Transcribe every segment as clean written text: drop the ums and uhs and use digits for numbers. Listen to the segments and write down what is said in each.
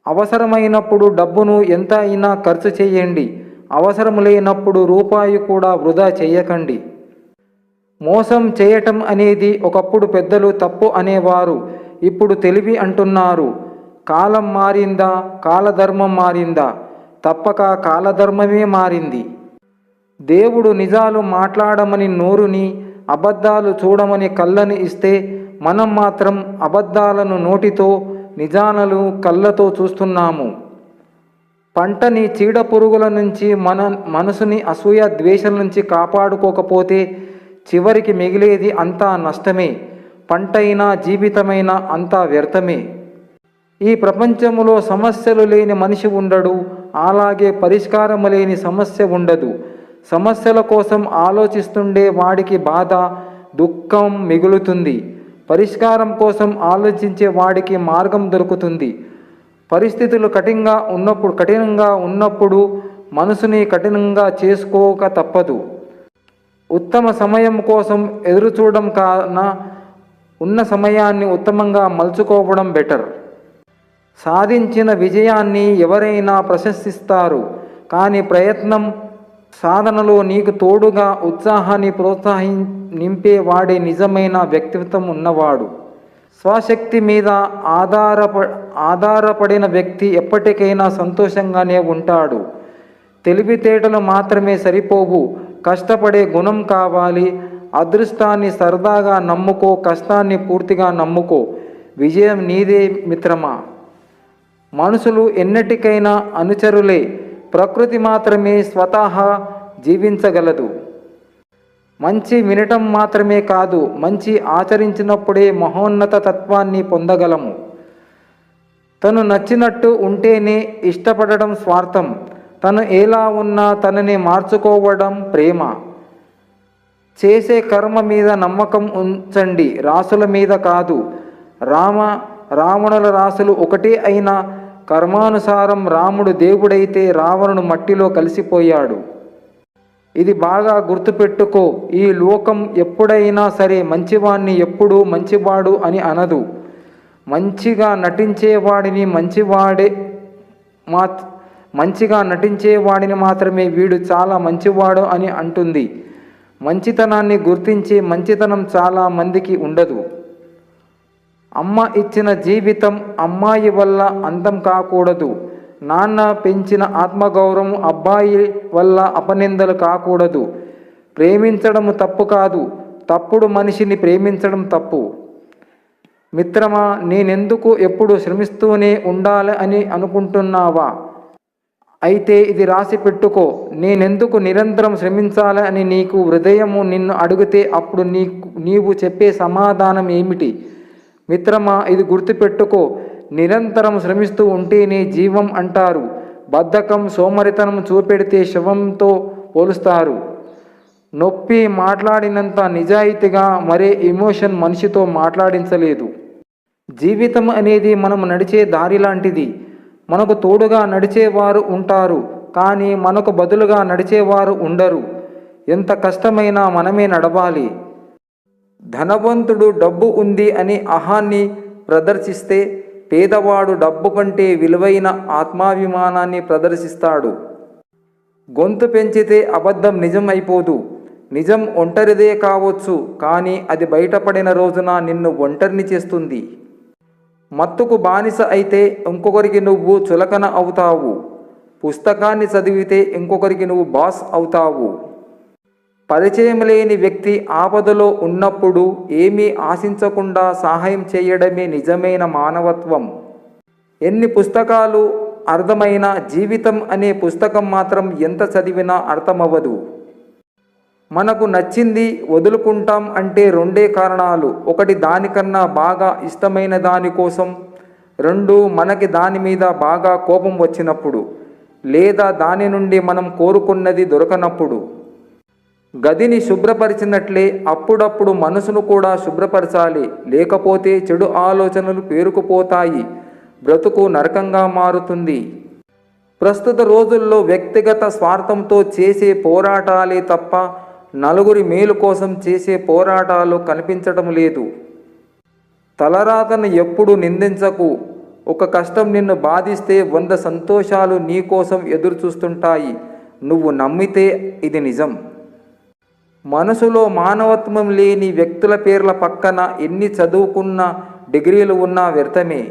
అవసరమైనప్పుడు డబ్బును ఎంత అయినా ఖర్చు చేయండి. అవసరం లేనప్పుడు రూపాయి కూడా వృధా చేయకండి. మోసం చేయటం అనేది ఒకప్పుడు పెద్దలు తప్పు అనేవారు. ఇప్పుడు తెలివి అంటున్నారు. కాలం మారిందా, కాలధర్మం మారిందా? తప్పక కాలధర్మమే మారింది. దేవుడు నిజాలు మాట్లాడమని నోరుని, అబద్ధాలు చూడమని కళ్ళని ఇస్తే మనం మాత్రం అబద్ధాలను నోటితో, నిజాలను కళ్ళతో చూస్తున్నాము. పంటని చీడపురుగుల నుంచి, మనసుని అసూయ ద్వేషం నుంచి కాపాడుకోకపోతే చివరికి మిగిలేది అంతా నష్టమే. పంటైనా జీవితమైనా అంతా వ్యర్థమే. ఈ ప్రపంచంలో సమస్యలు లేని మనిషి ఉండడు, అలాగే పరిష్కారము లేని సమస్య ఉండదు. సమస్యల కోసం ఆలోచిస్తుండే వాడికి బాధ, దుఃఖం మిగులుతుంది. పరిష్కారం కోసం ఆలోచించే వాడికి మార్గం దొరుకుతుంది. పరిస్థితులు కఠినంగా ఉన్నప్పుడు మనసుని కఠినంగా చేసుకోక తప్పదు. ఉత్తమ సమయం కోసం ఎదురుచూడడం కన్నా ఉన్న సమయాన్ని ఉత్తమంగా మలుచుకోవడం బెటర్. సాధించిన విజయాన్ని ఎవరైనా ప్రశంసిస్తారు, కానీ ప్రయత్నం సాధనలో నీకు తోడుగా ఉత్సాహాన్ని నింపేవాడే నిజమైన వ్యక్తిత్వం ఉన్నవాడు. స్వశక్తి మీద ఆధారపడిన వ్యక్తి ఎప్పటికైనా సంతోషంగానే ఉంటాడు. తెలివితేటలు మాత్రమే సరిపోవు, కష్టపడే గుణం కావాలి. అదృష్టాన్ని సరదాగా నమ్ముకో, కష్టాన్ని పూర్తిగా నమ్ముకో. విజయం నీదే మిత్రమా. మనుషులు ఎన్నటికైనా అనుచరులే, ప్రకృతి మాత్రమే స్వతహా జీవించగలదు. మంచి వినటం మాత్రమే కాదు, మంచి ఆచరించినప్పుడే మహోన్నత తత్వాన్ని పొందగలము. తను నచ్చినట్టు ఉంటేనే ఇష్టపడడం స్వార్థం, తను ఎలా ఉన్నా తనని మార్చుకోవడం ప్రేమ. చేసే కర్మ మీద నమ్మకం ఉంచండి, రాసుల మీద కాదు. రావణుల రాసులు ఒకటే అయినా కర్మానుసారం రాముడు దేవుడైతే రావణుడు మట్టిలో కలిసిపోయాడు. ఇది బాగా గుర్తుపెట్టుకో. ఈ లోకం ఎప్పుడైనా సరే మంచివాణ్ణి ఎప్పుడూ మంచివాడు అని అనదు. మంచిగా నటించేవాడిని మాత్రమే వీడు చాలా మంచివాడు అని అంటుంది. మంచితనాన్ని గుర్తించే మంచితనం చాలా మందికి ఉండదు. అమ్మ ఇచ్చిన జీవితం అమ్మాయి వల్ల అంతం కాకూడదు. నాన్న పెంచిన ఆత్మగౌరవం అబ్బాయి వల్ల అపనిందలు కాకూడదు. ప్రేమించడం తప్పు కాదు, తప్పుడు మనిషిని ప్రేమించడం తప్పు. మిత్రమా, నేనెందుకు ఎప్పుడు శ్రమిస్తూనే ఉండాలి అని అనుకుంటున్నావా? అయితే ఇది రాసి పెట్టుకో. నేనెందుకు నిరంతరం శ్రమించాలి అని నీకు హృదయము నిన్ను అడిగితే అప్పుడు నీవు చెప్పే సమాధానం ఏమిటి? మిత్రమా, ఇది గుర్తుపెట్టుకో. నిరంతరం శ్రమిస్తూ ఉంటేనే జీవం అంటారు. బద్ధకం, సోమరితనం చూపెడితే శవంతో పోలుస్తారు. నొప్పి మాట్లాడినంత నిజాయితీగా మరే ఎమోషన్ మనిషితో మాట్లాడించలేదు. జీవితం అనేది మనం నడిచే దారి లాంటిది. మనకు తోడుగా నడిచేవారు ఉంటారు, కానీ మనకు బదులుగా నడిచేవారు ఉండరు. ఎంత కష్టమైనా మనమే నడవాలి. ధనవంతుడు డబ్బు ఉంది అని అహాన్ని ప్రదర్శిస్తే, పేదవాడు డబ్బు కంటే విలువైన ఆత్మాభిమానాన్ని ప్రదర్శిస్తాడు. గొంతు పెంచితే అబద్ధం నిజం అయిపోదు. నిజం ఒంటరిదే కావచ్చు, కానీ అది బయటపడిన రోజున నిన్ను ఒంటరిని చేస్తుంది. మత్తుకు బానిస అయితే ఇంకొకరికి నువ్వు చులకన అవుతావు. పుస్తకాన్ని చదివితే ఇంకొకరికి నువ్వు బాస్ అవుతావు. పరిచయం లేని వ్యక్తి ఆపదలో ఉన్నప్పుడు ఏమీ ఆశించకుండా సహాయం చేయడమే నిజమైన మానవత్వం. ఎన్ని పుస్తకాలు అర్థమైన జీవితం అనే పుస్తకం మాత్రం ఎంత చదివినా అర్థమవ్వదు. మనకు నచ్చింది వదులుకుంటాం అంటే రెండే కారణాలు. ఒకటి దానికన్నా బాగా ఇష్టమైన దానికోసం, రెండు మనకి దాని మీద బాగా కోపం వచ్చినప్పుడు, లేదా దాని నుండి మనం కోరుకున్నది దొరకనప్పుడు. గదిని శుభ్రపరిచినట్లే అప్పుడప్పుడు మనసును కూడా శుభ్రపరచాలి. లేకపోతే చెడు ఆలోచనలు పేరుకుపోతాయి, బ్రతుకు నరకంగా మారుతుంది. ప్రస్తుత రోజుల్లో వ్యక్తిగత స్వార్థంతో చేసే పోరాటాలే తప్ప నలుగురి మేలు కోసం చేసే పోరాటాలు కనిపించటం లేదు. తలరాతను ఎప్పుడు నిందించకు. ఒక కష్టం నిన్ను బాధిస్తే 100 సంతోషాలు నీకోసం ఎదురు చూస్తుంటాయి. నువ్వు నమ్మితే ఇది నిజం. మనసులో మానవత్వం లేని వ్యక్తుల పేర్ల పక్కన ఎన్ని చదువుకున్న డిగ్రీలు ఉన్నా వ్యర్థమే.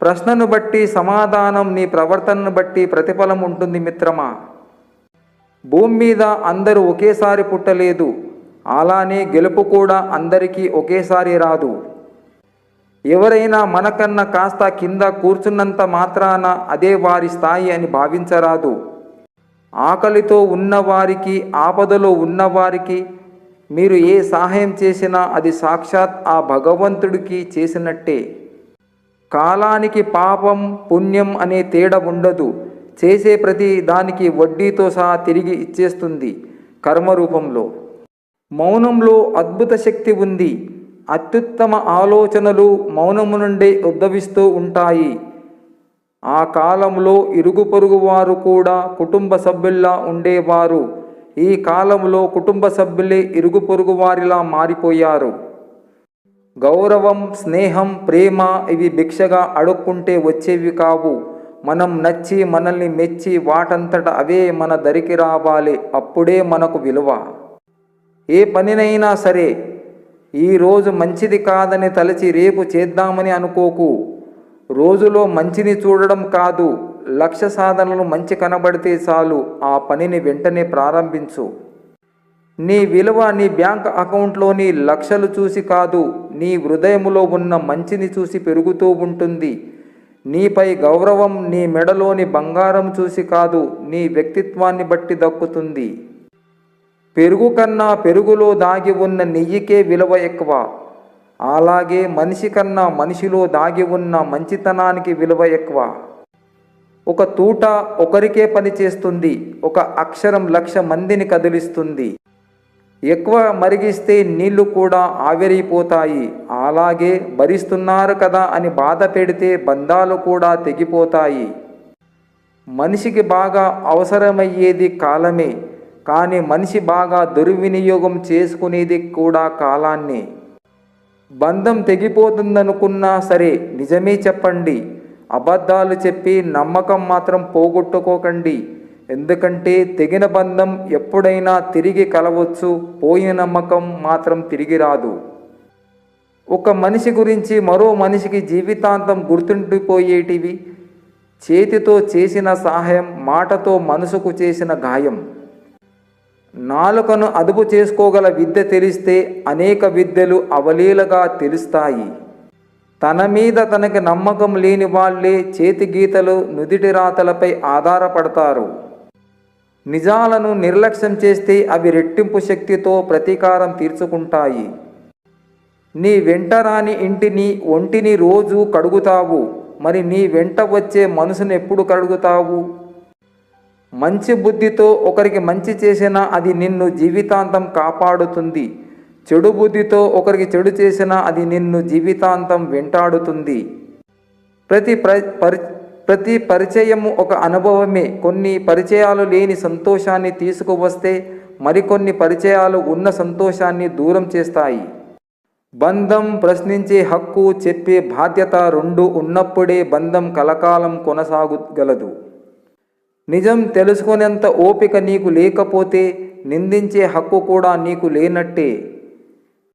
ప్రశ్నను బట్టి సమాధానం, నీ ప్రవర్తనను బట్టి ప్రతిఫలం ఉంటుంది మిత్రమా. భూమి మీద అందరూ ఒకేసారి పుట్టలేదు. అలానే గెలుపు కూడా అందరికీ ఒకేసారి రాదు. ఎవరైనా మనకన్నా కాస్త కింద కూర్చున్నంత మాత్రాన అదే వారి స్థాయి అని భావించరాదు. ఆకలితో ఉన్నవారికి, ఆపదలో ఉన్నవారికి మీరు ఏ సహాయం చేసినా అది సాక్షాత్ ఆ భగవంతుడికి చేసినట్టే. కాలానికి పాపం పుణ్యం అనే తేడా ఉండదు. చేసే ప్రతి దానికి వడ్డీతో సహా తిరిగి ఇచ్చేస్తుంది కర్మ రూపంలో. మౌనంలో అద్భుత శక్తి ఉంది. అత్యుత్తమ ఆలోచనలు మౌనము నుండే ఉద్భవిస్తూ ఉంటాయి. ఆ కాలంలో ఇరుగు పొరుగు వారు కూడా కుటుంబ సభ్యుల్లా ఉండేవారు. ఈ కాలంలో కుటుంబ సభ్యులే ఇరుగు పొరుగు వారిలా మారిపోయారు. గౌరవం, స్నేహం, ప్రేమ ఇవి భిక్షగా అడుక్కుంటే వచ్చేవి కావు. మనం నచ్చి, మనల్ని మెచ్చి వాటంతట అవే మన దరికి రావాలి. అప్పుడే మనకు విలువ. ఏ పనినైనా సరే ఈరోజు మంచిది కాదని తలచి రేపు చేద్దామని అనుకోకు. రోజులో మంచిని చూడడం కాదు, లక్ష్య సాధనలు మంచి కనబడితే చాలు ఆ పనిని వెంటనే ప్రారంభించు. నీ విలువ నీ బ్యాంక్ అకౌంట్లోని లక్షలు చూసి కాదు, నీ హృదయంలో ఉన్న మంచిని చూసి పెరుగుతూ ఉంటుంది. నీపై గౌరవం నీ మెడలోని బంగారం చూసి కాదు, నీ వ్యక్తిత్వాన్ని బట్టి దక్కుతుంది. పెరుగు కన్నా పెరుగులో దాగి ఉన్న నెయ్యికే విలువ ఎక్కువ. అలాగే మనిషి కన్నా మనిషిలో దాగి ఉన్న మంచితనానికి విలువ ఎక్కువ. ఒక తూట ఒకరికే పని చేస్తుంది, ఒక అక్షరం 1,00,000 మందిని కదిలిస్తుంది. ఎక్కువ మరిగిస్తే నీళ్లు కూడా ఆవిరైపోతాయి. అలాగే భరిస్తున్నారు కదా అని బాధ పెడితే బంధాలు కూడా తెగిపోతాయి. మనిషికి బాగా అవసరమయ్యేది కాలమే, కానీ మనిషి బాగా దుర్వినియోగం చేసుకునేది కూడా కాలాన్ని. బంధం తెగిపోతుందనుకున్నా సరే నిజమే చెప్పండి. అబద్ధాలు చెప్పి నమ్మకం మాత్రం పోగొట్టుకోకండి. ఎందుకంటే తెగిన బంధం ఎప్పుడైనా తిరిగి కలవచ్చు, పోయిన నమ్మకం మాత్రం తిరిగి రాదు. ఒక మనిషి గురించి మరో మనిషికి జీవితాంతం గుర్తుండిపోయేటివి చేతితో చేసిన సహాయం, మాటతో మనసుకు చేసిన గాయం. నాలుకను అదుపు చేసుకోగల విద్య తెలిస్తే అనేక విద్యలు అవలీలగా తెలుస్తాయి. తన మీద తనకి నమ్మకం లేని వాళ్ళే చేతి గీతలు, నుదిటి రాతలపై ఆధారపడతారు. నిజాలను నిర్లక్ష్యం చేస్తే అవి రెట్టింపు శక్తితో ప్రతీకారం తీర్చుకుంటాయి. నీ వెంట రాని ఇంటిని, ఒంటిని రోజు కడుగుతావు, మరి నీ వెంట వచ్చే మనసును ఎప్పుడు కడుగుతావు? మంచి బుద్ధితో ఒకరికి మంచి చేసినా అది నిన్ను జీవితాంతం కాపాడుతుంది. చెడు బుద్ధితో ఒకరికి చెడు చేసినా అది నిన్ను జీవితాంతం వెంటాడుతుంది. ప్రతి పరిచయము ఒక అనుభవమే. కొన్ని పరిచయాలు లేని సంతోషాన్ని తీసుకువస్తే మరికొన్ని పరిచయాలు ఉన్న సంతోషాన్ని దూరం చేస్తాయి. బంధం, ప్రశ్నించే హక్కు, చెప్పే బాధ్యత రెండూ ఉన్నప్పుడే బంధం కలకాలం కొనసాగగలదు. నిజం తెలుసుకునేంత ఓపిక నీకు లేకపోతే నిందించే హక్కు కూడా నీకు లేనట్టే.